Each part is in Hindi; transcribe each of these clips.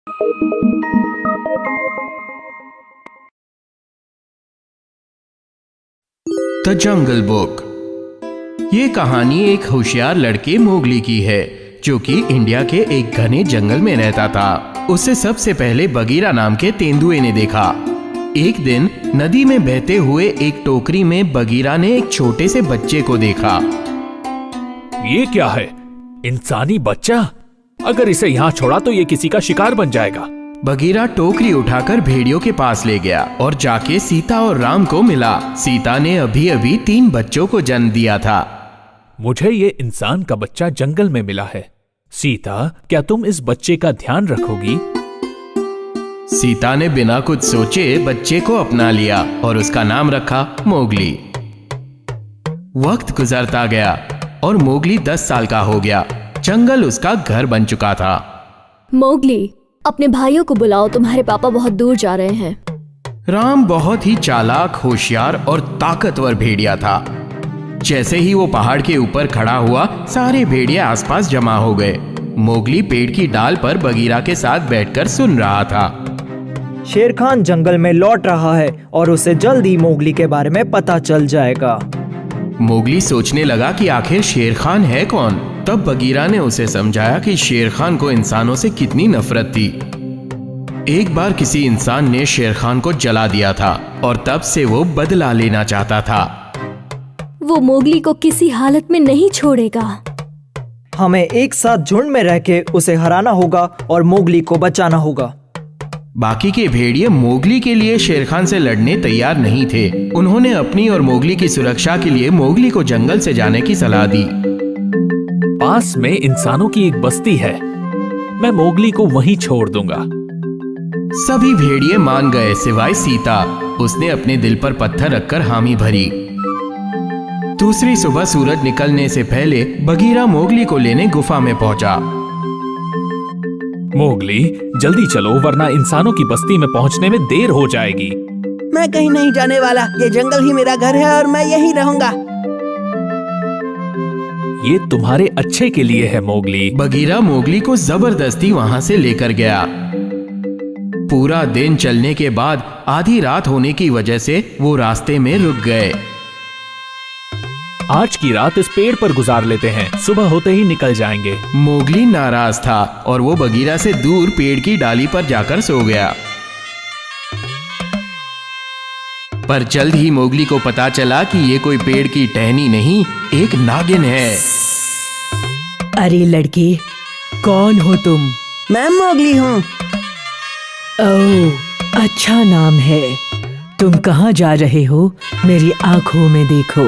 The jungle book. ये कहानी एक होशियार लड़के मोगली की है जो कि इंडिया के एक घने जंगल में रहता था। उसे सबसे पहले बगीरा नाम के तेंदुए ने देखा। एक दिन नदी में बहते हुए एक टोकरी में बगीरा ने एक छोटे से बच्चे को देखा। ये क्या है? इंसानी बच्चा? अगर इसे यहाँ छोड़ा तो ये किसी का शिकार बन जाएगा। बगीरा टोकरी उठाकर भेड़ियों के पास ले गया और जाके सीता और राम को मिला। सीता ने अभी अभी 3 बच्चों को जन्म दिया था। मुझे ये इंसान का बच्चा जंगल में मिला है। सीता, क्या तुम इस बच्चे का ध्यान रखोगी? सीता ने बिना कुछ सोचे बच्चे को अपना लिया और उसका नाम रखा मोगली। वक्त गुजरता गया और मोगली 10 साल का हो गया। जंगल उसका घर बन चुका था। मोगली, अपने भाइयों को बुलाओ, तुम्हारे पापा बहुत दूर जा रहे हैं। राम बहुत ही चालाक, होशियार और ताकतवर भेड़िया था। जैसे ही वो पहाड़ के ऊपर खड़ा हुआ, सारे भेड़िए आसपास जमा हो गए। मोगली पेड़ की डाल पर बगीरा के साथ बैठकर सुन रहा था। शेर खान जंगल में लौट रहा है और उसे जल्दी मोगली के बारे में पता चल जाएगा। मोगली सोचने लगा कि आखिर शेर खान है कौन। तब बगीरा ने उसे समझाया कि शेर खान को इंसानों से कितनी नफरत थी। एक बार किसी इंसान ने शेर खान को जला दिया था और तब से वो बदला लेना चाहता था। वो मोगली को किसी हालत में नहीं छोड़ेगा। हमें एक साथ झुंड में रह के उसे हराना होगा और मोगली को बचाना होगा। बाकी के भेड़िए मोगली के लिए शेर खान से लड़ने तैयार नहीं थे। उन्होंने अपनी और मोगली की सुरक्षा के लिए मोगली को जंगल से जाने की सलाह दी। पास में इंसानों की एक बस्ती है, मैं मोगली को वहीं छोड़ दूंगा। सभी भेड़िए मान गए सिवाय सीता। उसने अपने दिल पर पत्थर रखकर हामी भरी। दूसरी सुबह सूरज निकलने से पहले बगीरा मोगली को लेने गुफा में पहुंचा। मोगली, जल्दी चलो वरना इंसानों की बस्ती में पहुंचने में देर हो जाएगी। मैं कहीं नहीं जाने वाला। ये जंगल ही मेरा घर है और मैं यहीं रहूंगा। ये तुम्हारे अच्छे के लिए है मोगली। बगीरा मोगली को जबरदस्ती वहां से लेकर गया। पूरा दिन चलने के बाद आधी रात होने की वजह से वो रास्ते में रुक गए। आज की रात इस पेड़ पर गुजार लेते हैं, सुबह होते ही निकल जाएंगे। मोगली नाराज था और वो बगीरा से दूर पेड़ की डाली पर जाकर सो गया। पर जल्द ही मोगली को पता चला कि ये कोई पेड़ की टहनी नहीं, एक नागिन है। अरे लड़के, कौन हो तुम? मैं मोगली हूँ। ओह, अच्छा नाम है। तुम कहाँ जा रहे हो? मेरी आंखों में देखो।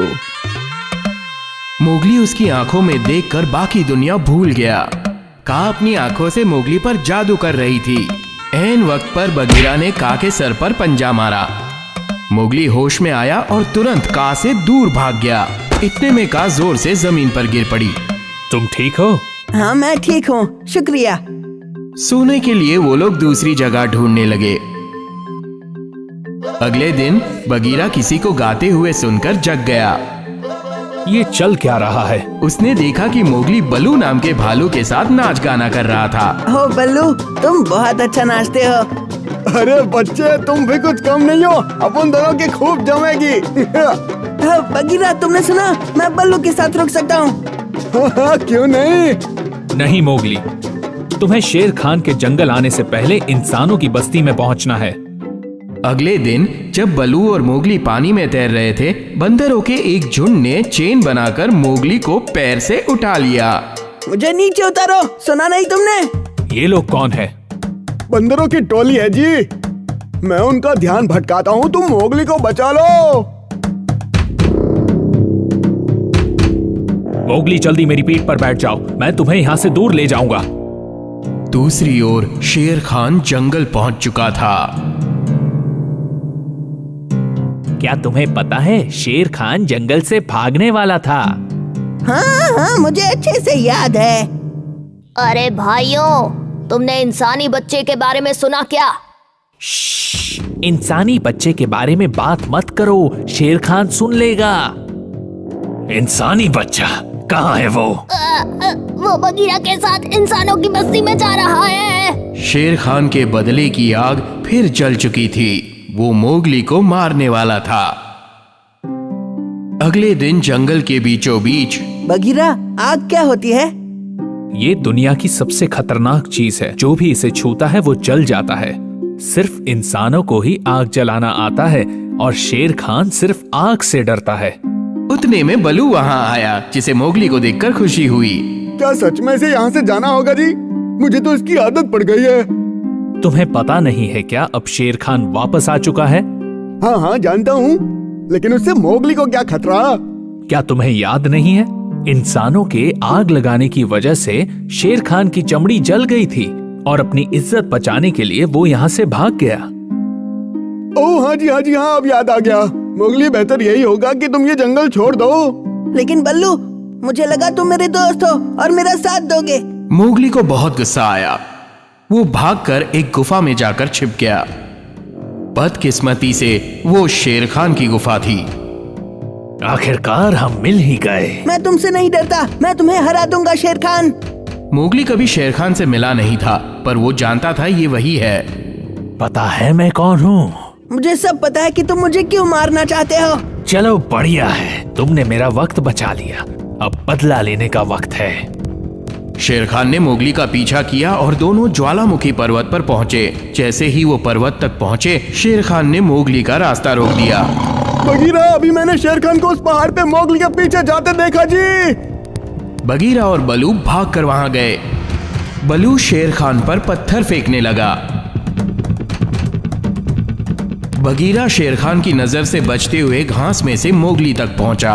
मोगली उसकी आंखों में देखकर बाकी दुनिया भूल गया। कां अपनी आंखों से मोगली पर जादू कर रही थी। ऐन वक्त पर बगीरा ने कां के सर पर पंजा मारा। मोगली होश में आया और तुरंत कां से दूर भाग गया। इतने में कां जोर से जमीन पर गिर पड़ी। तुम ठीक हो? हाँ, मैं ठीक हूँ, शुक्रिया। सोने के लिए वो लोग दूसरी जगह ढूंढने लगे। अगले दिन बगीरा किसी को गाते हुए सुनकर जग गया। ये चल क्या रहा है? उसने देखा कि मोगली बल्लू नाम के भालू के साथ नाच गाना कर रहा था। हो बल्लू, तुम बहुत अच्छा नाचते हो। अरे बच्चे, तुम भी कुछ कम नहीं हो। अपन दोनों की खूब जमेगी। हाँ, बगीरा, तुमने सुना? मैं बल्लू के साथ रुक सकता हूँ। क्यों नहीं? नहीं मोगली, तुम्हें शेर खान के जंगल आने से पहले इंसानों की बस्ती में पहुंचना है। अगले दिन जब बल्लू और मोगली पानी में तैर रहे थे, बंदरों के एक झुंड ने चेन बनाकर मोगली को पैर से उठा लिया। मुझे नीचे उतारो, सुना नहीं तुमने? ये लोग कौन है? बंदरों की टोली है जी। मैं उनका ध्यान भटकाता हूँ, तुम मोगली को बचा लो। मोगली, जल्दी मेरी पीठ पर बैठ जाओ, मैं तुम्हें यहाँ से दूर ले जाऊंगा। दूसरी ओर शेर खान जंगल पहुंच चुका था। क्या तुम्हें पता है, शेर खान जंगल से भागने वाला था? हाँ हाँ, मुझे अच्छे से याद है। अरे भाइयों, तुमने इंसानी बच्चे के बारे में सुना क्या? इंसानी बच्चे के बारे में बात मत करो, शेर खान सुन लेगा। इंसानी बच्चा कहाँ है वो? वो बगीरा के साथ इंसानों की बस्ती में जा रहा है। शेर खान के बदले की आग फिर जल चुकी थी। वो मोगली को मारने वाला था। अगले दिन जंगल के बीचों बीच बगीरा, आग क्या होती है? ये दुनिया की सबसे खतरनाक चीज है। जो भी इसे छूता है वो जल जाता है। सिर्फ इंसानों को ही आग जलाना आता है और शेर खान सिर्फ आग से डरता है। उतने में बलू वहां आया, जिसे मोगली को देखकर खुशी हुई। क्या सच में से यहाँ से जाना होगा जी? मुझे तो इसकी आदत पड़ गई है। तुम्हें पता नहीं है क्या अब शेर खान वापस आ चुका है? हाँ हाँ जानता हूँ, लेकिन उससे मोगली को क्या खतरा? क्या तुम्हें याद नहीं है? इंसानों के आग लगाने की वजह से शेर खान की चमड़ी जल गई थी और अपनी इज्जत बचाने के लिए वो यहाँ से भाग गया। ओह हाँ जी हाँ जी हाँ, अब याद आ गया। मोगली, बेहतर यही होगा कि तुम ये जंगल छोड़ दो। लेकिन बल्लू, मुझे लगा तुम मेरे दोस्त हो और मेरा साथ दोगे। मोगली को बहुत गुस्सा आया। वो भागकर एक गुफा में जाकर छिप गया। बदकिस्मती से वो शेर खान की गुफा थी। आखिरकार हम मिल ही गए। मैं तुमसे नहीं डरता, मैं तुम्हें हरा दूंगा शेर खान। मोगली कभी शेर खान से मिला नहीं था, पर वो जानता था ये वही है। पता है मैं कौन हूँ? मुझे सब पता है कि तुम मुझे क्यों मारना चाहते हो। चलो बढ़िया है, तुमने मेरा वक्त बचा लिया। अब बदला लेने का वक्त है। शेर खान ने मोगली का पीछा किया और दोनों ज्वालामुखी पर्वत पर पहुंचे। जैसे ही वो पर्वत तक पहुंचे, शेर खान ने मोगली का रास्ता रोक दिया। बगीरा, अभी मैंने शेर खान को उस पहाड़ पे मोगली के पीछे जाते देखा जी। बगीरा और बलू भागकर वहां गए। बलू शेर खान पर पत्थर फेंकने लगा। बगीरा शेर खान की नजर से बचते हुए घास में से मोगली तक पहुंचा।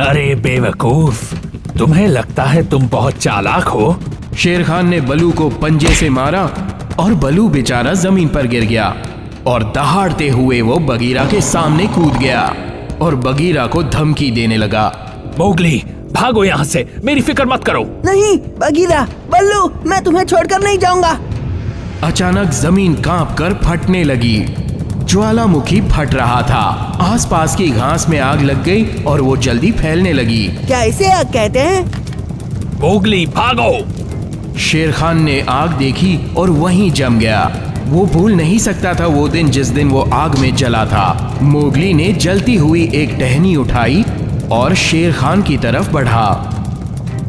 अरे बेवकूफ, तुम्हें लगता है तुम बहुत चालाक हो? शेर खान ने बलू को पंजे से मारा और बलू बेचारा जमीन पर गिर गया और दहाड़ते हुए वो बगीरा के सामने कूद गया और बगीरा को धमकी देने लगा। मोगली, भागो यहाँ से, मेरी फिक्र मत करो। नहीं बगीरा, बल्लू, मैं तुम्हें छोड़कर नहीं जाऊंगा। अचानक जमीन कांपकर फटने लगी। ज्वालामुखी फट रहा था। आसपास की घास में आग लग गई और वो जल्दी फैलने लगी। क्या इसे आग कहते हैं? मोगली भागो। शेर खान ने आग देखी और वहीं जम गया। वो भूल नहीं सकता था वो दिन जिस दिन वो आग में जला था। मोगली ने जलती हुई एक टहनी उठाई और शेर खान की तरफ बढ़ा।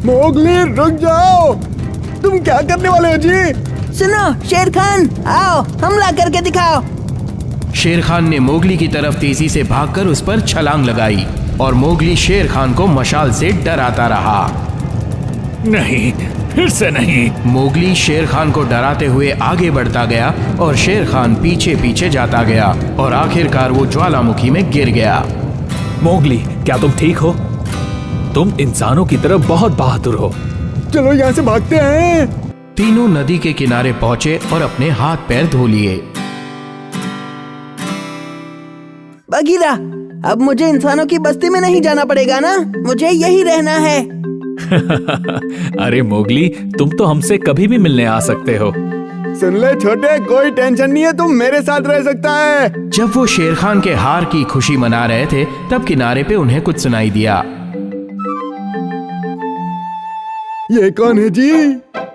मोगली रुक जाओ, तुम क्या करने वाले हो जी? सुनो शेर खान, आओ हमला करके दिखाओ। शेर खान ने मोगली की तरफ तेजी से भागकर उस पर छलांग लगाई और मोगली शेर खान को मशाल से डराता रहा। नहीं, फिर से नहीं। मोगली शेर खान को डराते हुए आगे बढ़ता गया और शेर खान पीछे पीछे जाता गया और आखिरकार वो ज्वालामुखी में गिर गया। मोगली, क्या तुम ठीक हो? तुम इंसानों की तरह बहुत बहादुर हो। चलो यहाँ से भागते हैं। तीनों नदी के किनारे पहुंचे और अपने हाथ पैर धो लिए। बगीरा, अब मुझे इंसानों की बस्ती में नहीं जाना पड़ेगा ना, मुझे यही रहना है। अरे मोगली, तुम तो हमसे कभी भी मिलने आ सकते हो। सुन ले छोटे, कोई टेंशन नहीं है, तुम मेरे साथ रह सकता है। जब वो शेर खान के हार की खुशी मना रहे थे, तब किनारे पे उन्हें कुछ सुनाई दिया। ये कौन है जी?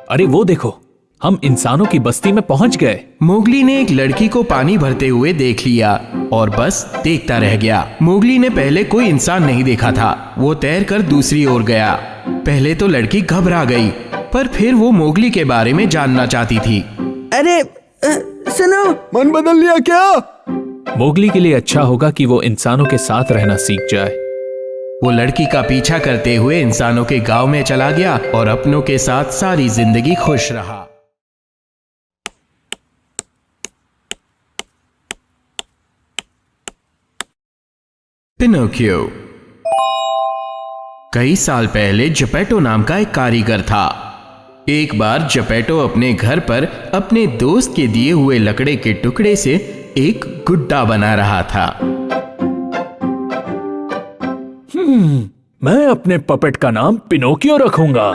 अरे वो देखो, हम इंसानों की बस्ती में पहुंच गए। मोगली ने एक लड़की को पानी भरते हुए देख लिया और बस देखता रह गया। मोगली ने पहले कोई इंसान नहीं देखा था। वो तैरकर दूसरी ओर गया। पहले तो लड़की घबरा गई, पर फिर वो मोगली के बारे में जानना चाहती थी। अरे सुनो, मन बदल लिया क्या? मोगली के लिए अच्छा होगा कि वो इंसानों के साथ रहना सीख जाए। वो लड़की का पीछा करते हुए इंसानों के गांव में चला गया और अपनों के साथ सारी जिंदगी खुश रहा। पिनोकियो। कई साल पहले जपेटो नाम का एक कारीगर था। एक बार जपेटो अपने घर पर अपने दोस्त के दिए हुए लकड़े के टुकड़े से एक गुड्डा बना रहा था। मैं अपने पपेट का नाम पिनोकियो रखूंगा।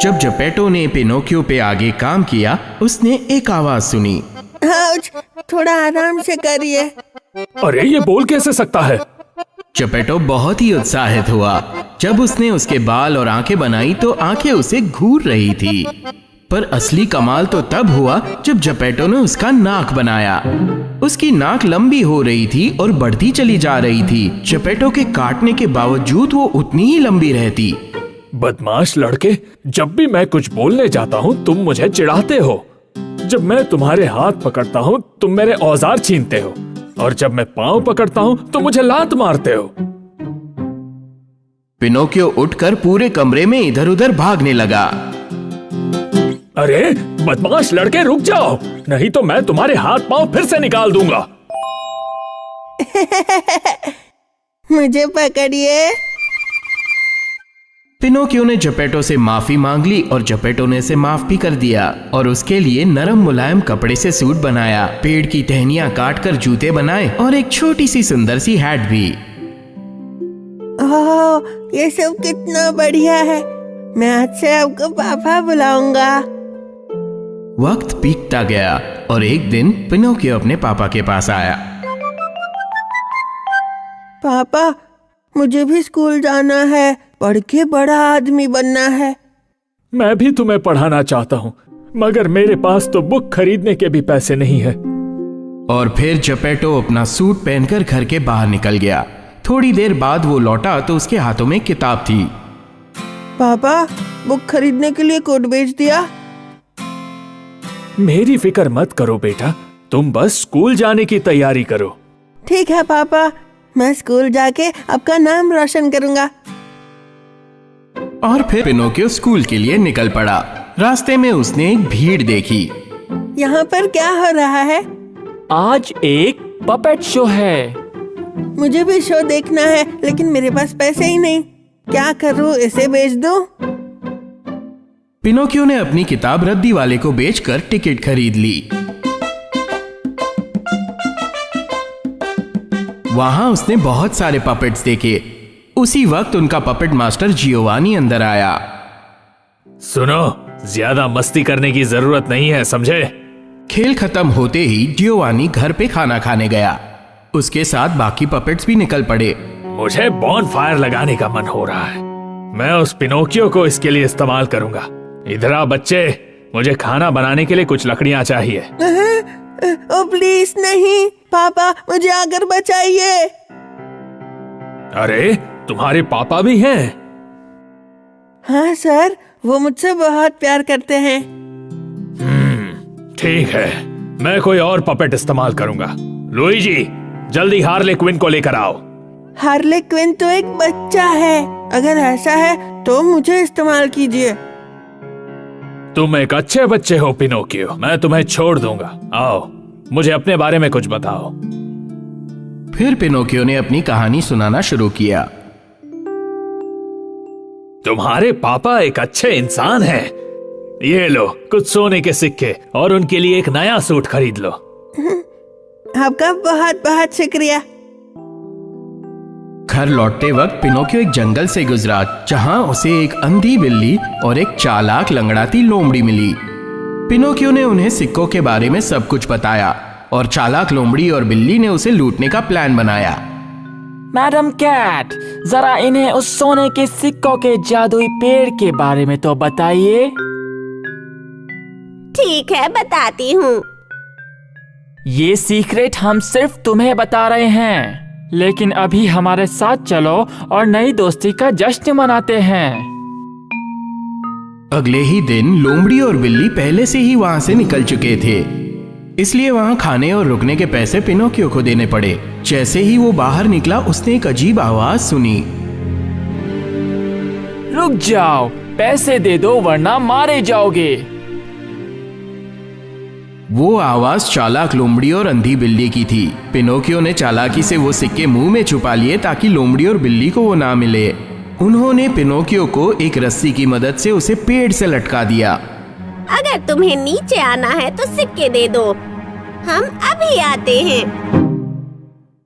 जब जपेटो ने पिनोकियो पे आगे काम किया, उसने एक आवाज सुनी। आउच, थोड़ा आराम से करिए। अरे ये बोल कैसे सकता है? जपेटो बहुत ही उत्साहित हुआ। जब उसने उसके बाल और आंखें बनाई तो आंखें उसे घूर रही थी। पर असली कमाल तो तब हुआ जब जपेटो ने उसका नाक बनाया। उसकी नाक लंबी हो रही थी और बढ़ती चली जा रही थी। जपेटो के काटने के बावजूद वो उतनी ही लंबी रहती। बदमाश लड़के, जब भी मैं कुछ बोलने जाता हूँ तुम मुझे चिढ़ाते हो। जब मैं तुम्हारे हाथ पकड़ता हूँ तुम मेरे औजार छीनते हो, और जब मैं पाँव पकड़ता हूँ तो मुझे लात मारते हो। पिनोकियो उठकर पूरे कमरे में इधर उधर भागने लगा। अरे बदमाश लड़के, रुक जाओ, नहीं तो मैं तुम्हारे हाथ पाँव फिर से निकाल दूंगा। मुझे पकड़िए। पिनोकियो ने जपेटो से माफी मांग ली और जपेटो ने इसे माफ भी कर दिया और उसके लिए नरम मुलायम कपड़े से सूट बनाया, पेड़ की टहनियां काटकर जूते बनाए और एक छोटी सी सुंदर सी हैट भी। ओह, ये सब कितना बढ़िया है। मैं आज से आपको पापा बुलाऊंगा। वक्त बीतता गया और एक दिन पिनोकियो अपने पापा के पास आया। पापा, मुझे भी स्कूल जाना है, पढ़ के बड़ा आदमी बनना है। मैं भी तुम्हें पढ़ाना चाहता हूँ, मगर मेरे पास तो बुक खरीदने के भी पैसे नहीं है। और फिर जपेटो अपना सूट पहनकर घर के बाहर निकल गया। थोड़ी देर बाद वो लौटा तो उसके हाथों में किताब थी। पापा, बुक खरीदने के लिए कोड भेज दिया। मेरी फिक्र मत करो बेटा, तुम बस स्कूल जाने की तैयारी करो। ठीक है पापा, मैं स्कूल जाके आपका नाम रोशन करूंगा। और फिर पिनोकियो स्कूल के लिए निकल पड़ा। रास्ते में उसने एक भीड़ देखी। यहाँ पर क्या हो रहा है? आज एक पपेट शो है। मुझे भी शो देखना है, लेकिन मेरे पास पैसे ही नहीं। क्या करूँ, इसे बेच दूं? पिनोकियो ने अपनी किताब रद्दी वाले को बेचकर टिकट खरीद ली। वहां उसने बहुत सारे पपेट्स देखे। उसी वक्त उनका पपेट मास्टर जियोवानी अंदर आया। सुनो, ज्यादा मस्ती करने की जरूरत नहीं है, समझे? खेल खत्म होते ही जियोवानी घर पे खाना खाने गया। उसके साथ बाकी पपेट्स भी निकल पड़े। मुझे बॉनफायर लगाने का मन हो रहा है। मैं उस पिनोकियो को इसके लिए इस्तेमाल करूंगा। इधर आ बच्चे, मुझे खाना बनाने के लिए कुछ लकड़ियां चाहिए। ओ प्लीज नहीं, पापा मुझे आकर बचाइए। अरे, तुम्हारे पापा भी हैं? हाँ सर, वो मुझसे बहुत प्यार करते हैं। ठीक है, मैं कोई और पपेट इस्तेमाल करूंगा। लुईजी, जल्दी हार्ले क्विन को लेकर आओ। हार्ले क्विन तो एक बच्चा है। अगर ऐसा है तो मुझे इस्तेमाल कीजिए। तुम एक अच्छे बच्चे हो पिनोकियो, मैं तुम्हें छोड़ दूंगा। आओ, मुझे अपने बारे में कुछ बताओ। फिर पिनोकियो ने अपनी कहानी सुनाना शुरू किया। तुम्हारे पापा एक अच्छे इंसान हैं। ये लो कुछ सोने के सिक्के और उनके लिए एक नया सूट खरीद लो। आपका बहुत बहुत शुक्रिया। घर लौटते वक्त पिनोकियो एक जंगल से गुजरा, जहां उसे एक अंधी बिल्ली और एक चालाक लंगड़ाती लोमड़ी मिली। पिनोकियो ने उन्हें सिक्कों के बारे में सब कुछ बताया और चालाक लोमड़ी और बिल्ली ने उसे लूटने का प्लान बनाया। मैडम कैट, जरा इन्हें उस सोने के सिक्कों के जादुई पेड़ के बारे में तो बताइए। ठीक है, बताती हूँ। ये सीक्रेट हम सिर्फ तुम्हें बता रहे हैं, लेकिन अभी हमारे साथ चलो और नई दोस्ती का जश्न मनाते हैं। अगले ही दिन लोमड़ी और बिल्ली पहले से ही वहां से निकल चुके थे, इसलिए वहां खाने और रुकने के पैसे पिनोकियो को देने पड़े। जैसे ही वो बाहर निकला, उसने एक अजीब आवाज सुनी। रुक जाओ, पैसे दे दो वरना मारे जाओगे। वो आवाज चालाक लोमड़ी और अंधी बिल्ली की थी। पिनोकियो ने चालाकी से वो सिक्के मुंह में छुपा लिए ताकि लोमड़ी और बिल्ली को वो ना मिले। उन्होंने पिनोकियो को एक रस्सी की मदद से उसे पेड़ से लटका दिया। अगर तुम्हें नीचे आना है तो सिक्के दे दो, हम अभी आते हैं।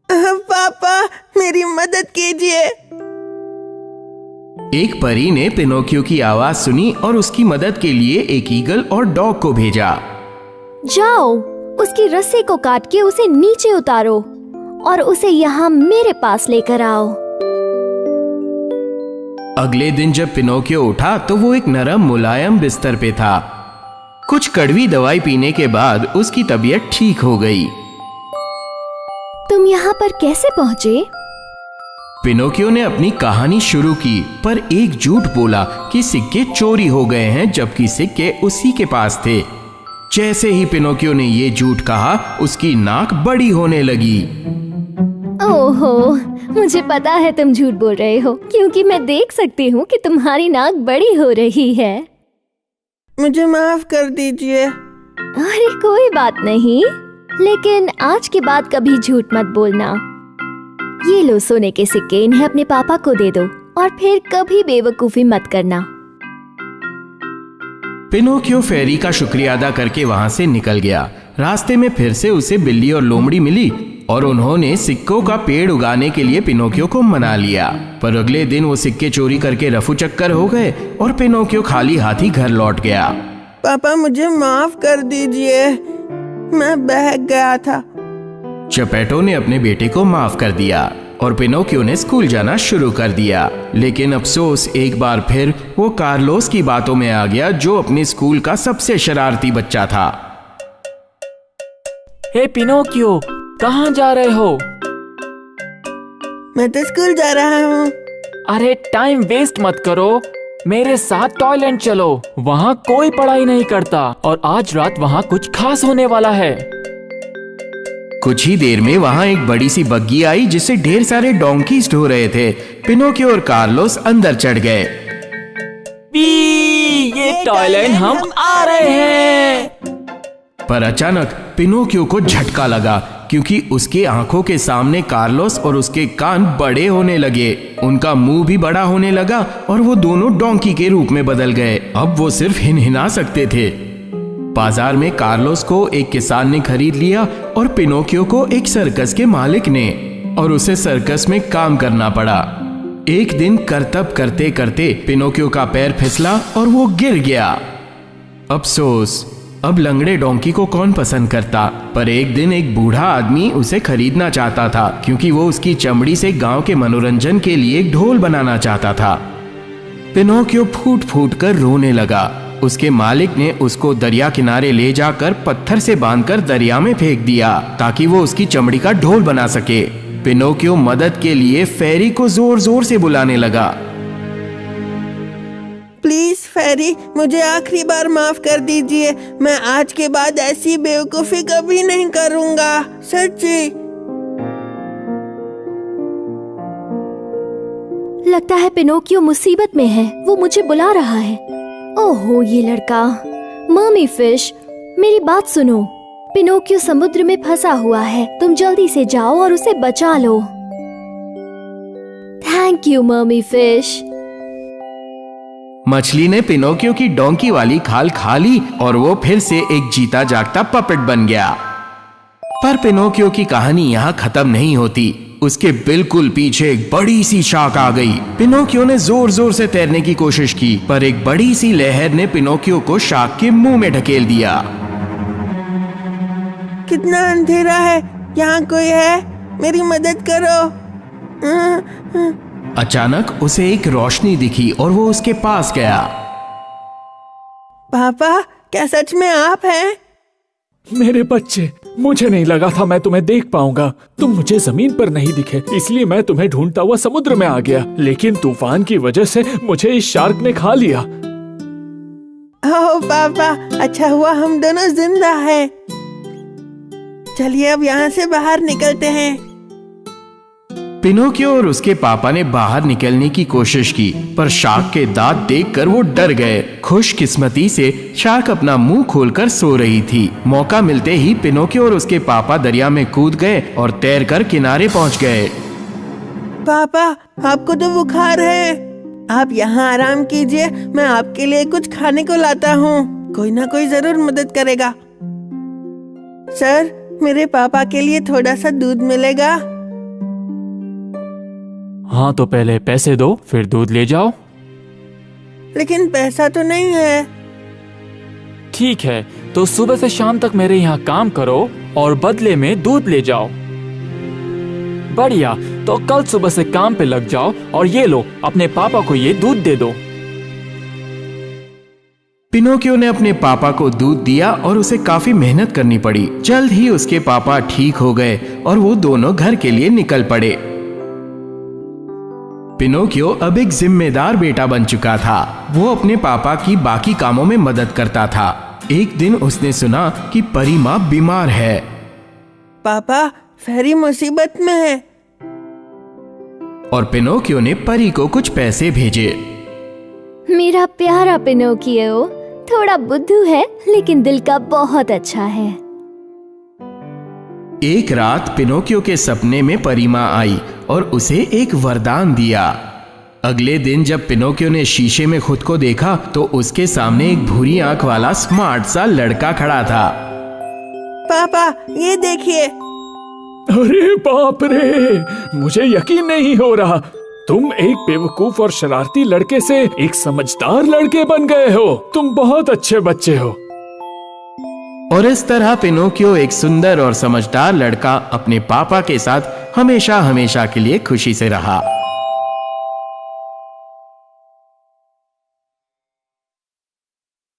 पापा, मेरी मदद कीजिए। एक परी ने पिनोकियो की आवाज सुनी और उसकी मदद के लिए एक ईगल और डॉग को भेजा। जाओ, उसकी रस्सी को काट के उसे नीचे उतारो और उसे यहाँ मेरे पास लेकर आओ। अगले दिन जब पिनोकियो उठा तो वो एक नरम मुलायम बिस्तर पे था। कुछ कड़वी दवाई पीने के बाद उसकी तबीयत ठीक हो गई। तुम यहाँ पर कैसे पहुँचे? पिनोकियो ने अपनी कहानी शुरू की, पर एक झूठ बोला कि सिक्के चोरी हो गए हैं, जबकि सिक्के उसी के पास थे। जैसे ही पिनोकियो ने ये झूठ कहा, उसकी नाक बड़ी होने लगी। ओहो, मुझे पता है तुम झूठ बोल रहे हो, क्योंकि मैं देख सकती हूँ कि तुम्हारी नाक बड़ी हो रही है। मुझे माफ कर दीजिए। अरे कोई बात नहीं, लेकिन आज के बाद कभी झूठ मत बोलना। ये लो सोने के सिक्के, इन्हें अपने पापा को दे दो और फिर कभी बेवकूफी मत करना। पिनोकियो फेरी का शुक्रिया अदा करके वहां से निकल गया। रास्ते में फिर से उसे बिल्ली और लोमड़ी मिली और उन्होंने सिक्कों का पेड़ उगाने के लिए पिनोकियो को मना लिया। पर अगले दिन वो सिक्के चोरी करके रफू चक्कर हो गए और पिनोकियो खाली हाथी घर लौट गया। पापा मुझे माफ कर दीजिए, मैं बहक गया था। चपेटो ने अपने बेटे को माफ कर दिया और पिनोकियो ने स्कूल जाना शुरू कर दिया। लेकिन अफसोस, एक बार फिर वो कार्लोस की बातों में आ गया, जो अपने स्कूल का सबसे शरारती बच्चा था। हे पिनोकियो, कहाँ जा रहे हो? मैं तो स्कूल जा रहा हूँ। अरे टाइम वेस्ट मत करो, मेरे साथ टॉयलेट चलो। वहाँ कोई पढ़ाई नहीं करता और आज रात वहाँ कुछ खास होने वाला है। कुछ ही देर में वहां एक बड़ी सी बग्गी आई, जिससे ढेर सारे डोंकीज ढो रहे थे। पिनोकियो और कार्लोस अंदर चढ़ गए। ये टॉयलेट हम आ रहे हैं। पर अचानक पिनोकियो को झटका लगा, क्योंकि उसके आंखों के सामने कार्लोस और उसके कान बड़े होने लगे। उनका मुंह भी बड़ा होने लगा और वो दोनों डोंकी के रूप में बदल गए। अब वो सिर्फ हिनहिना सकते थे। बाजार में कार्लोस को एक किसान ने खरीद लिया और पिनोकियो को एक सर्कस के मालिक ने, और उसे सर्कस में काम करना पड़ा। एक दिन करतब करते करते पिनोकियो का पैर फिसला और वो गिर गया। अफसोस, अब लंगड़े डोंकी को कौन पसंद करता। पर एक दिन एक बूढ़ा आदमी उसे खरीदना चाहता था, क्योंकि वो उसकी चमड़ी से गांव के मनोरंजन के लिए एक ढोल बनाना चाहता था। पिनोकियो फूट फूट कर रोने लगा। उसके मालिक ने उसको दरिया किनारे ले जाकर पत्थर से बांधकर दरिया में फेंक दिया, ताकि वो उसकी चमड़ी का ढोल बना सके। पिनोकियो मदद के लिए फेरी को जोर जोर से बुलाने लगा। प्लीज फेरी, मुझे आखिरी बार माफ कर दीजिए। मैं आज के बाद ऐसी बेवकूफी कभी नहीं करूंगा, सच्ची। लगता है पिनोकियो मुसीबत में है, वो मुझे बुला रहा है। ओहो, ये लड़का। मम्मी फिश, मेरी बात सुनो। पिनोकियो समुद्र में फंसा हुआ है, तुम जल्दी से जाओ और उसे बचा लो। Thank you mummy fish. मछली ने पिनोकियो की डोंकी वाली खाल खा ली और वो फिर से एक जीता जागता पपेट बन गया। पर पिनोकियो की कहानी यहाँ खत्म नहीं होती। उसके बिल्कुल पीछे एक बड़ी सी शार्क आ गई। पिनोकियो ने जोर जोर से तैरने की कोशिश की, पर एक बड़ी सी लहर ने पिनोकियो को शार्क के मुंह में ढकेल दिया। कितना अंधेरा है, यहाँ कोई है? मेरी मदद करो। अचानक उसे एक रोशनी दिखी और वो उसके पास गया। पापा, क्या सच में आप हैं? मेरे बच्चे, मुझे नहीं लगा था मैं तुम्हें देख पाऊंगा। तुम मुझे जमीन पर नहीं दिखे, इसलिए मैं तुम्हें ढूंढता हुआ समुद्र में आ गया। लेकिन तूफान की वजह से मुझे इस शार्क ने खा लिया। ओह पापा, अच्छा हुआ हम दोनों जिंदा हैं। चलिए अब यहाँ से बाहर निकलते हैं। पिनोकियो और उसके पापा ने बाहर निकलने की कोशिश की, पर शार्क के दांत देखकर वो डर गए। खुशकिस्मती से शार्क अपना मुंह खोलकर सो रही थी। मौका मिलते ही पिनोकियो और उसके पापा दरिया में कूद गए और तैरकर किनारे पहुंच गए। पापा, आपको तो बुखार है, आप यहाँ आराम कीजिए, मैं आपके लिए कुछ खाने को लाता हूँ। कोई ना कोई जरूर मदद करेगा। सर, मेरे पापा के लिए थोड़ा सा दूध मिलेगा? हाँ, तो पहले पैसे दो, फिर दूध ले जाओ। लेकिन पैसा तो नहीं है। ठीक है, तो सुबह से शाम तक मेरे यहाँ काम करो और बदले में दूध ले जाओ। बढ़िया, तो कल सुबह से काम पे लग जाओ और ये लो, अपने पापा को ये दूध दे दो। पिनोकियो ने अपने पापा को दूध दिया और उसे काफी मेहनत करनी पड़ी। जल्द ही उसके पापा ठीक हो गए और वो दोनों घर के लिए निकल पड़े। पिनोकियो अब एक जिम्मेदार बेटा बन चुका था। वो अपने पापा की बाकी कामों में मदद करता था। एक दिन उसने सुना कि परी माँ बीमार है। पापा, फेरी मुसीबत में है। और पिनोकियो ने परी को कुछ पैसे भेजे। मेरा प्यारा पिनोकियो थोड़ा बुद्धू है लेकिन दिल का बहुत अच्छा है। एक रात पिनोकियो के सपने में परी माँ आई और उसे एक वरदान दिया। अगले दिन जब पिनोकियो ने शीशे में खुद को देखा तो उसके सामने एक भूरी आंख वाला स्मार्ट सा लड़का खड़ा था। पापा, ये देखिए। अरे बाप रे, मुझे यकीन नहीं हो रहा। तुम एक बेवकूफ और शरारती लड़के से एक समझदार लड़के बन गए हो। तुम बहुत अच्छे बच्चे हो। और इस तरह पिनोकियो एक सुंदर और समझदार लड़का अपने पापा के साथ हमेशा हमेशा के लिए खुशी से रहा।